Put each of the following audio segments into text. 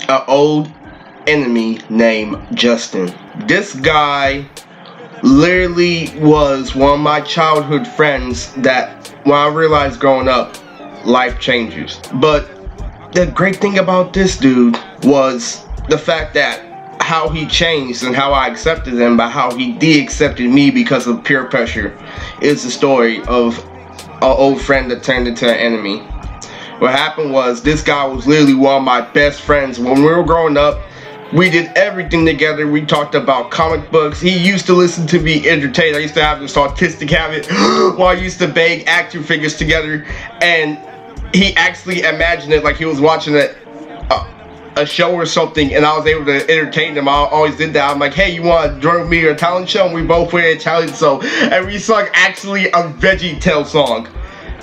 an old enemy named Justin. This guy literally was one of my childhood friends that when I realized growing up, life changes. But the great thing about this dude was the fact that how he changed and how I accepted him, but how he de-accepted me because of peer pressure is the story of an old friend that turned into an enemy. What happened was this guy was literally one of my best friends. When we were growing up, we did everything together. We talked about comic books. He used to listen to me entertained. I used to have this autistic habit while I used to bang action figures together, and he actually imagined it like he was watching a show or something, and I was able to entertain him. I always did that. I'm like, hey, you want to join me a talent show? And we both went to a talent show, and we sung actually a VeggieTales song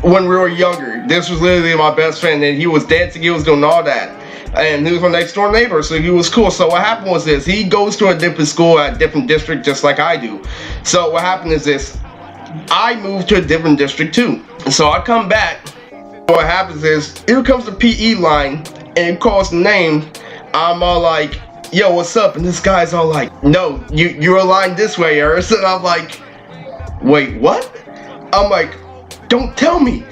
when we were younger. This was literally my best friend, and he was dancing, he was doing all that. And he was my next door neighbor, so he was cool. So what happened was this: he goes to a different school at a different district just like I do. So what happened is this: I moved to a different district too. So I come back. What happens is, here comes the PE line, and it calls the name. I'm all like, yo, what's up? And this guy's all like, no, you're aligned this way, Eris. And I'm like, wait, what? I'm like, don't tell me.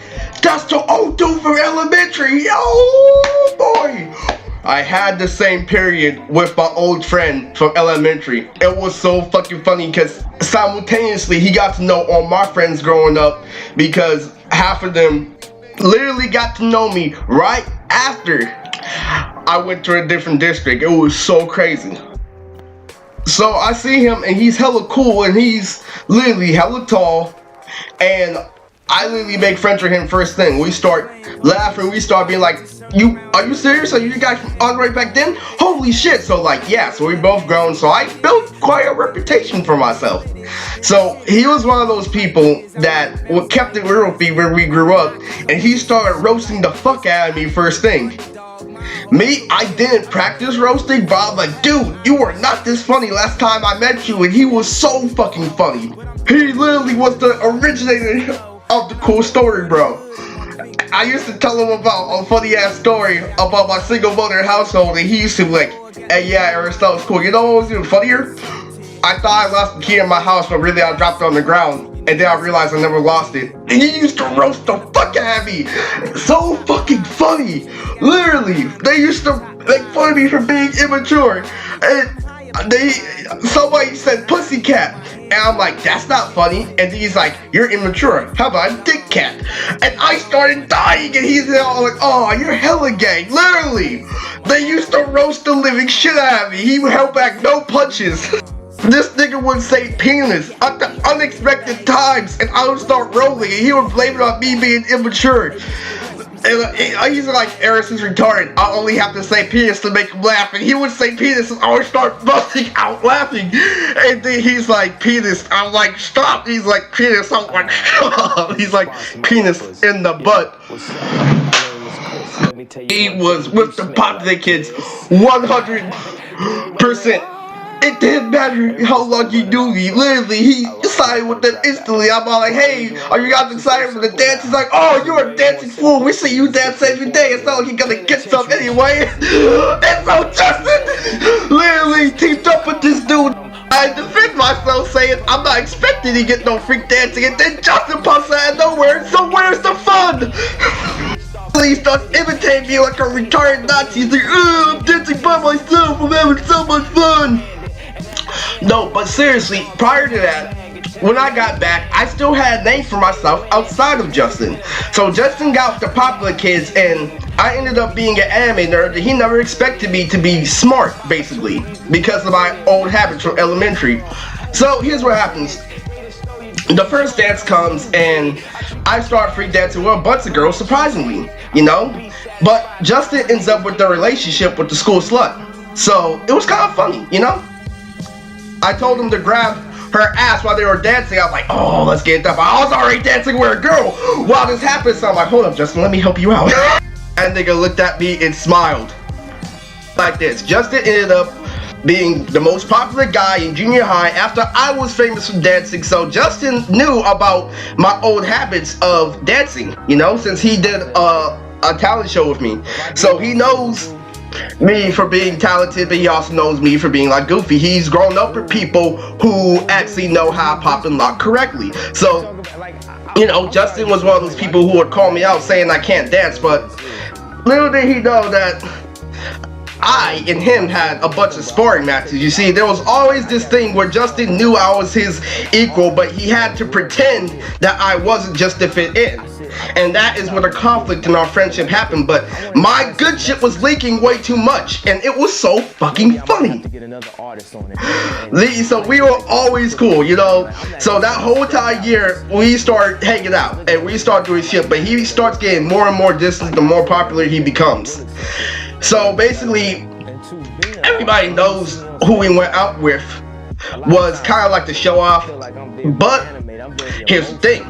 That's the old dude from elementary. Oh boy. I had the same period with my old friend from elementary. It was so fucking funny because simultaneously he got to know all my friends growing up, because half of them literally got to know me right after I went to a different district. It was so crazy. So I see him and he's hella cool and he's literally hella tall, and I literally make friends with him first thing. We start laughing, we start being like, are you serious? Are you guys from all the way back then? Holy shit. So like, yeah, so we both grown, so I built quite a reputation for myself. So he was one of those people that kept it real with me when we grew up, and he started roasting the fuck out of me first thing. Me, I didn't practice roasting, but I'm like, dude, you were not this funny last time I met you, and he was so fucking funny. He literally was the originator of the cool story, bro. I used to tell him about a funny ass story about my single mother household, and he used to be like, hey, yeah, Eris, that was cool. You know what was even funnier? I thought I lost the key in my house, but really I dropped it on the ground, and then I realized I never lost it. And he used to roast the fuck out of me. So fucking funny. Literally, they used to make fun of me for being immature. And somebody said pussycat, and I'm like, that's not funny. And he's like, you're immature, how about dick cat? And I started dying, and he's all like, oh, you're hella gay. Literally, they used to roast the living shit out of me. He held back no punches. This nigga would say penis at the unexpected times, and I would start rolling, and he would blame it on me being immature. And I used to like, Eris is retarded, I only have to say penis to make him laugh, and he would say penis and I would start busting out laughing, and then he's like, penis, I'm like, stop, he's like, penis, I'm like, stop, he's like, penis in the butt. He was with the popular kids 100%. It didn't matter how long he knew me. Literally, he sided with them instantly. I'm all like, hey, are you guys excited for the dance? He's like, oh, you're a dancing fool. We see you dance every day. It's not like you're gonna get some anyway. And so Justin literally teamed up with this dude. I defend myself saying, I'm not expecting to get no freak dancing. And then Justin pops out of nowhere. So where's the fun? He starts imitating me like a retarded Nazi. He's like, I'm dancing by myself. I'm having so much fun. No, but seriously, prior to that, when I got back, I still had a name for myself outside of Justin. So Justin got with the popular kids, and I ended up being an anime nerd that he never expected me to be smart, basically, because of my old habits from elementary. So here's what happens. The first dance comes, and I start free dancing with a bunch of girls, surprisingly, you know? But Justin ends up with the relationship with the school slut. So it was kind of funny, you know? I told him to grab her ass while they were dancing. I was like, oh, let's get that. But I was already dancing with a girl while this happened. So I'm like, hold up, Justin, let me help you out. And nigga looked at me and smiled. Like this. Justin ended up being the most popular guy in junior high after I was famous for dancing. So Justin knew about my old habits of dancing, you know, since he did a talent show with me. So he knows me for being talented, but he also knows me for being like goofy. He's grown up with people who actually know how to pop and lock correctly. So, you know, Justin was one of those people who would call me out saying I can't dance, but little did he know that I and him had a bunch of sparring matches. You see, there was always this thing where Justin knew I was his equal, but he had to pretend that I wasn't just to fit in. And that is where the conflict in our friendship happened, but my good shit was leaking way too much, and it was so fucking funny. So we were always cool, you know. So that whole entire year, we started hanging out, and we started doing shit, but he starts getting more and more distant the more popular he becomes. So basically, everybody knows who we went out with was kind of like the show off, but here's the thing.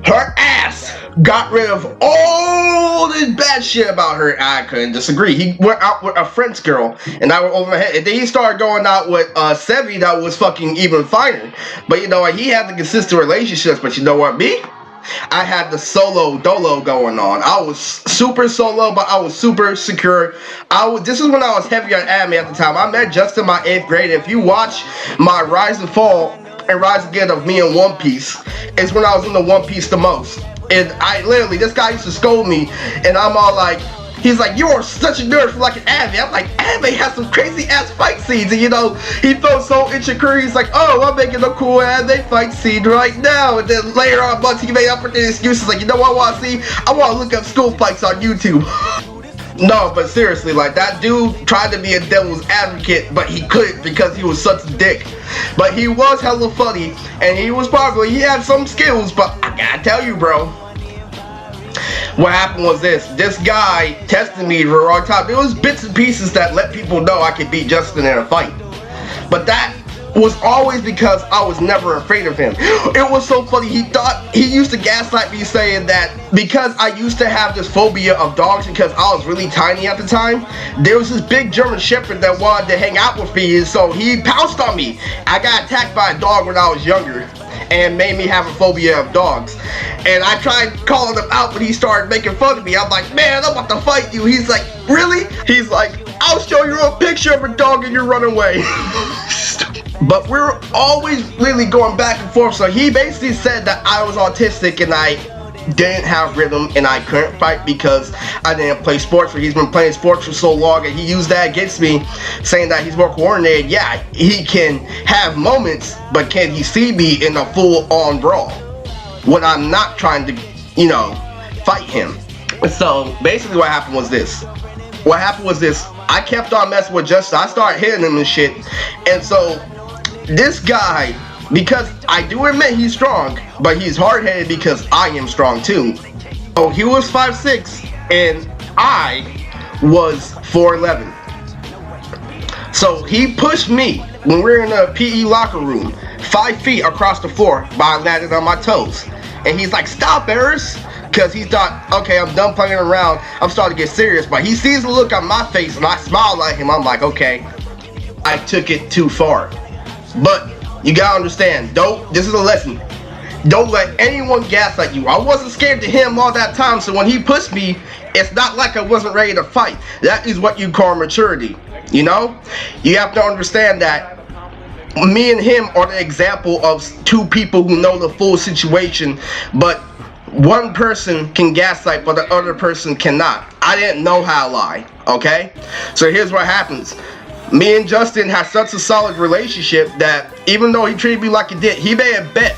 Her ass got rid of all this bad shit about her. I couldn't disagree. He went out with a French girl, and I went over my head. And then he started going out with Sevi that was fucking even finer. But you know what? He had the consistent relationships. But you know what? Me? I had the solo dolo going on. I was super solo, but I was super secure. This is when I was heavy on anime at the time. I met Justin in my 8th grade. If you watch my Rise and Fall and Rise Again of me in One Piece, it's when I was in the One Piece the most. And I literally, this guy used to scold me, and I'm all like, he's like, you're such a nerd for like an anime. I'm like, anime has some crazy ass fight scenes, and you know, he felt so insecure. He's like, oh, I'm making a cool anime fight scene right now. And then later on months, he made up for the excuses like, you know what I want to see? I want to look up school fights on YouTube. No, but seriously, like, that dude tried to be a devil's advocate, but he couldn't because he was such a dick. But he was hella funny, and he was popular. He had some skills, but I gotta tell you, bro, what happened was this guy tested me for a long time. There was bits and pieces that let people know I could beat Justin in a fight, but that was always because I was never afraid of him. It was so funny. He used to gaslight me saying that because I used to have this phobia of dogs because I was really tiny at the time, there was this big German Shepherd that wanted to hang out with me, and so he pounced on me. I got attacked by a dog when I was younger and made me have a phobia of dogs. And I tried calling him out, but he started making fun of me. I'm like, man, I'm about to fight you. He's like, really? He's like, I'll show you a picture of a dog and you run away. But we're always really going back and forth. So he basically said that I was autistic and I didn't have rhythm and I couldn't fight because I didn't play sports. But he's been playing sports for so long, and he used that against me, saying that he's more coordinated. Yeah, he can have moments, but can he see me in a full-on brawl when I'm not trying to, you know, fight him? So basically what happened was this. I kept on messing with Justin. I started hitting him and shit. And so this guy, because I do admit he's strong, but he's hard-headed because I am strong too. So he was 5'6", and I was 4'11". So he pushed me when we were in a PE locker room 5 feet across the floor, but I landed on my toes. And he's like, stop, Eris. Because he thought, okay, I'm done playing around, I'm starting to get serious. But he sees the look on my face and I smile at him. I'm like, okay, I took it too far. But you gotta understand, this is a lesson. Don't let anyone gaslight you. I wasn't scared to him all that time, so when he pushed me, it's not like I wasn't ready to fight. That is what you call maturity, you know? You have to understand that me and him are the example of two people who know the full situation, but one person can gaslight, but the other person cannot. I didn't know how to lie, okay? So here's what happens. Me and Justin had such a solid relationship that even though he treated me like he did, he made a bet,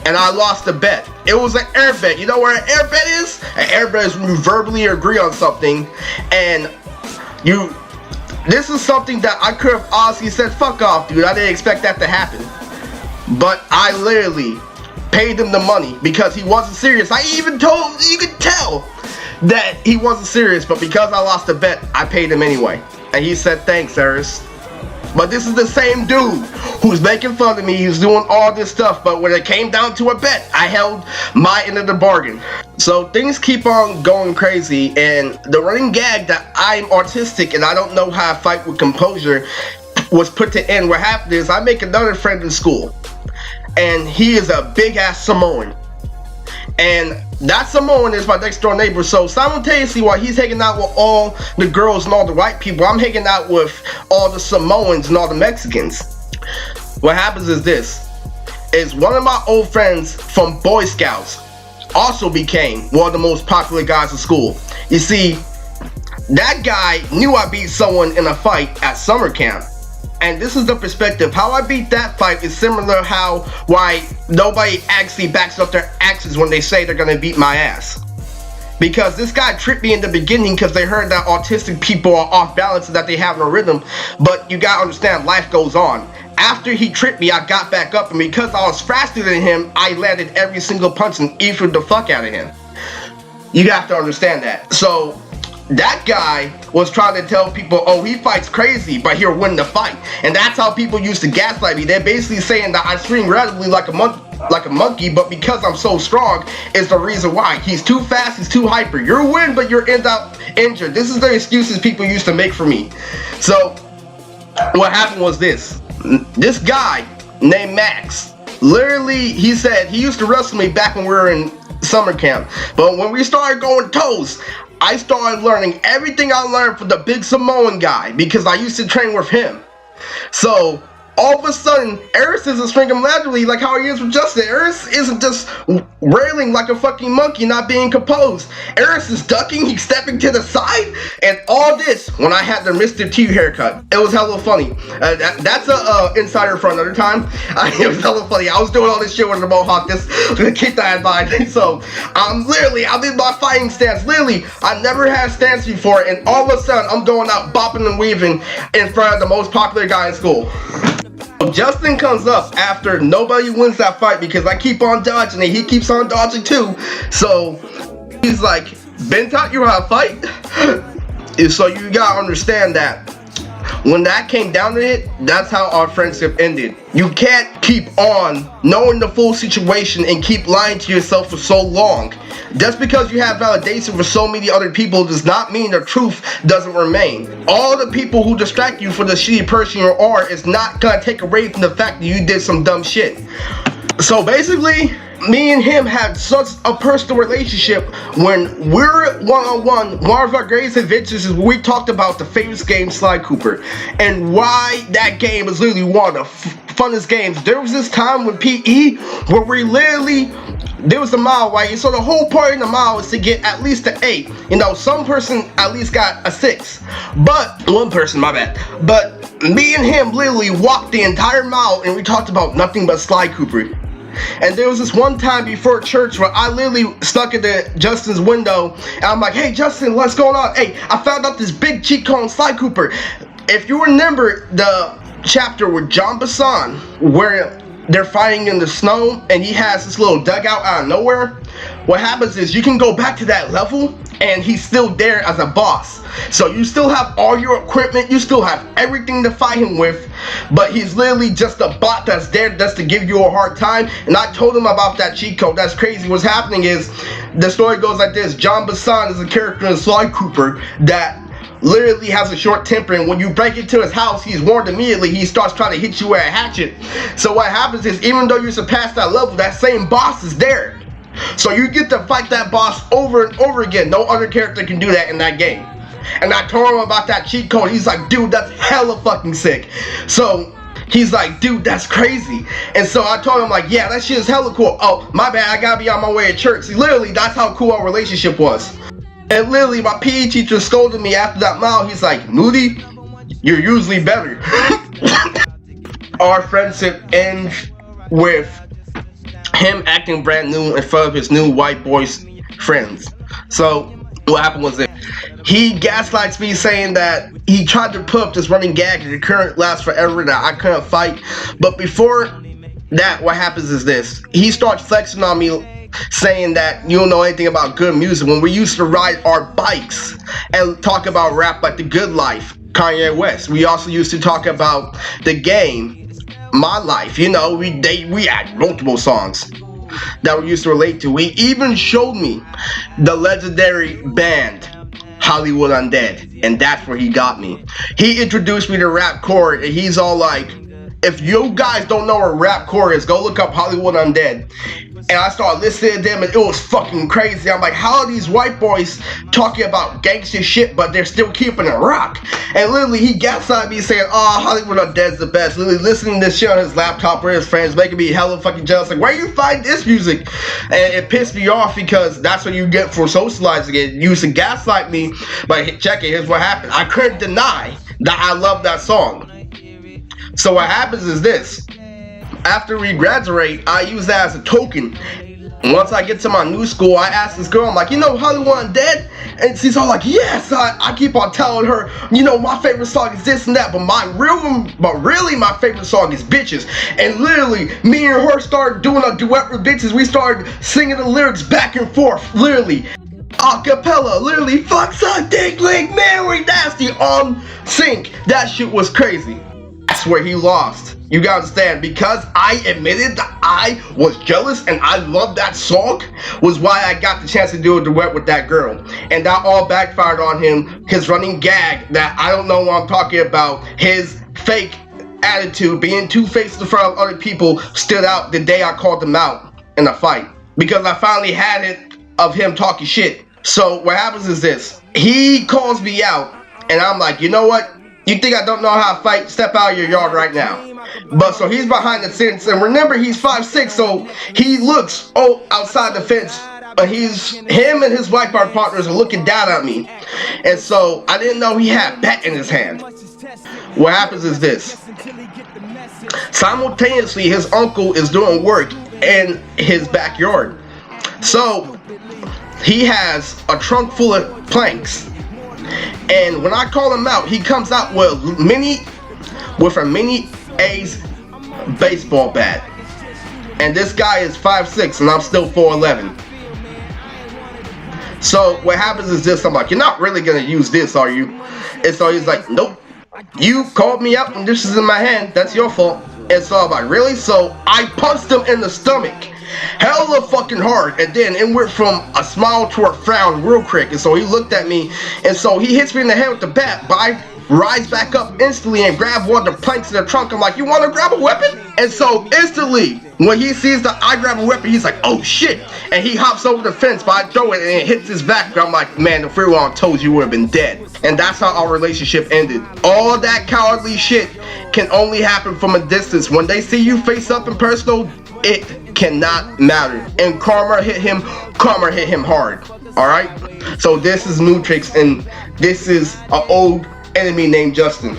and I lost the bet. It was an air bet. You know what an air bet is? An air bet is when you verbally agree on something, and this is something that I could have honestly said, fuck off, dude, I didn't expect that to happen. But I literally paid him the money because he wasn't serious. I even you could tell that he wasn't serious, but because I lost the bet, I paid him anyway. And he said, thanks, Eris. But this is the same dude who's making fun of me, he's doing all this stuff, but when it came down to a bet, I held my end of the bargain. So things keep on going crazy, and the running gag that I'm autistic and I don't know how to fight with composure was put to end. What happened is I make another friend in school, and he is a big ass Samoan. And that Samoan is my next door neighbor. So simultaneously, while he's hanging out with all the girls and all the white people, I'm hanging out with all the Samoans and all the Mexicans. What happens is this, is one of my old friends from Boy Scouts also became one of the most popular guys in school. You see, that guy knew I beat someone in a fight at summer camp. And this is the perspective. How I beat that fight is similar how why nobody actually backs up their actions when they say they're gonna beat my ass. Because this guy tricked me in the beginning because they heard that autistic people are off balance and that they have no rhythm. But you gotta understand, life goes on. After he tricked me, I got back up, and because I was faster than him, I landed every single punch and eated the fuck out of him. You have to understand that. So that guy was trying to tell people, oh, he fights crazy, but he'll win the fight. And that's how people used to gaslight me. They're basically saying that I scream randomly like a monkey, but because I'm so strong is the reason why. He's too fast, he's too hyper. You'll win, but you'll end up injured. This is the excuses people used to make for me. So what happened was this. This guy named Max, literally, he said he used to wrestle me back when we were in summer camp. But when we started going toes, I started learning everything I learned from the big Samoan guy because I used to train with him. So all of a sudden, Eris isn't swinging laterally like how he is with Justin. Eris isn't just railing like a fucking monkey, not being composed. Eris is ducking, he's stepping to the side, and all this when I had the Mr. T haircut. It was hella funny. That's a insider for another time. It was hella funny. I was doing all this shit with the mohawk, just to keep that in mind. So I'm in my fighting stance. Literally, I never had stance before, and all of a sudden, I'm going out bopping and weaving in front of the most popular guy in school. Justin comes up after nobody wins that fight because I keep on dodging and he keeps on dodging too. So he's like, Ben taught you how to fight? And so you gotta understand that when that came down to it, that's how our friendship ended. You can't keep on knowing the full situation and keep lying to yourself for so long. Just because you have validation for so many other people does not mean the truth doesn't remain. All the people who distract you for the shitty person you are is not gonna take away from the fact that you did some dumb shit. So basically, me and him had such a personal relationship. When we're one-on-one, one of our greatest adventures is we talked about the famous game Sly Cooper and why that game is literally one of the funnest games. There was this time with PE where we literally, there was a mile, right? So the whole point of the mile is to get at least an 8. You know, some person at least got a 6. But, one person, my bad. But me and him literally walked the entire mile and we talked about nothing but Sly Cooper. And there was this one time before church where I literally stuck into Justin's window and I'm like, hey Justin, what's going on? Hey, I found out this big cheat code on Sly Cooper. If you remember the chapter with John Bassan where they're fighting in the snow and he has this little dugout out of nowhere, what happens is you can go back to that level and he's still there as a boss. So you still have all your equipment, you still have everything to fight him with, but he's literally just a bot that's there just to give you a hard time. And I told him about that cheat code. That's crazy. What's happening is, the story goes like this. John Bassan is a character in Sly Cooper that literally has a short temper, and when you break into his house, he's warned immediately. He starts trying to hit you with a hatchet. So what happens is, even though you surpass that level, that same boss is there. So you get to fight that boss over and over again. No other character can do that in that game. And I told him about that cheat code. He's like, dude, that's hella fucking sick. So he's like, dude, that's crazy. And so I told him, like, yeah, that shit is hella cool. Oh, my bad, I gotta be on my way to church. See, literally, that's how cool our relationship was. And literally, my PE teacher scolded me after that mile. He's like, Moody, you're usually better. Our friendship ends with him acting brand new in front of his new white boys friends. So what happened was that he gaslights me saying that he tried to put up this running gag and it couldn't last forever, that I couldn't fight. But before that, what happens is this. He starts flexing on me, saying that you don't know anything about good music, when we used to ride our bikes and talk about rap like The Good Life, Kanye West. We also used to talk about the game, My Life. You know, we had multiple songs that we used to relate to. He even showed me the legendary band Hollywood Undead, and that's where he got me. He introduced me to rapcore, and he's all like, if you guys don't know what rapcore is, go look up Hollywood Undead. And I started listening to them, and it was fucking crazy. I'm like, how are these white boys talking about gangster shit, but they're still keeping it rock? And literally, he gaslighted me saying, oh, Hollywood Undead's the best. Literally listening to this shit on his laptop with his friends, making me hella fucking jealous. Like, where you find this music? And it pissed me off because that's what you get for socializing it. You used to gaslight me, but check it, here's what happened. I couldn't deny that I love that song. So what happens is this. After we graduate, I use that as a token. Once I get to my new school, I ask this girl, I'm like, you know Hollywood Undead? And she's all like, yes. I keep on telling her, you know, my favorite song is this and that, but really my favorite song is Bitches. And literally, me and her started doing a duet with Bitches. We started singing the lyrics back and forth, literally. Acapella, literally, fuck, suck, dick, lick, marry, nasty, on sync. That shit was crazy. That's where he lost. You gotta understand, because I admitted that I was jealous and I loved that song, was why I got the chance to do a duet with that girl. And that all backfired on him. His running gag that I don't know what I'm talking about, his fake attitude, being two-faced in front of other people, stood out the day I called him out in a fight. Because I finally had it of him talking shit. So what happens is this. He calls me out and I'm like, you know what? You think I don't know how to fight? Step out of your yard right now. But so he's behind the fence, and remember he's 5'6", so he looks outside the fence. But him and his white bar partners are looking down at me, and so I didn't know he had a bat in his hand. What happens is this. Simultaneously, his uncle is doing work in his backyard. So he has a trunk full of planks. And when I call him out, he comes out with a mini A's baseball bat. And this guy is 5'6", and I'm still 4'11". So what happens is this, I'm like, you're not really gonna use this, are you? And so he's like, nope. You called me out and this is in my hand, that's your fault. And so I'm like, really? So I punched him in the stomach. Hella fucking hard, and then it went from a smile to a frown real quick. And so he looked at me, and so he hits me in the head with the bat, but I rise back up instantly and grab one of the planks in the trunk. I'm like, you want to grab a weapon? And so instantly, when he sees that I grab a weapon, he's like, oh shit, and he hops over the fence, but I throw it and it hits his back. I'm like, man, if we were on toes, you would have been dead. And that's how our relationship ended. All that cowardly shit can only happen from a distance. When they see you face up in personal, it cannot matter. And karma hit him hard. Alright? So this is Mootrix, and this is an old enemy named Justin.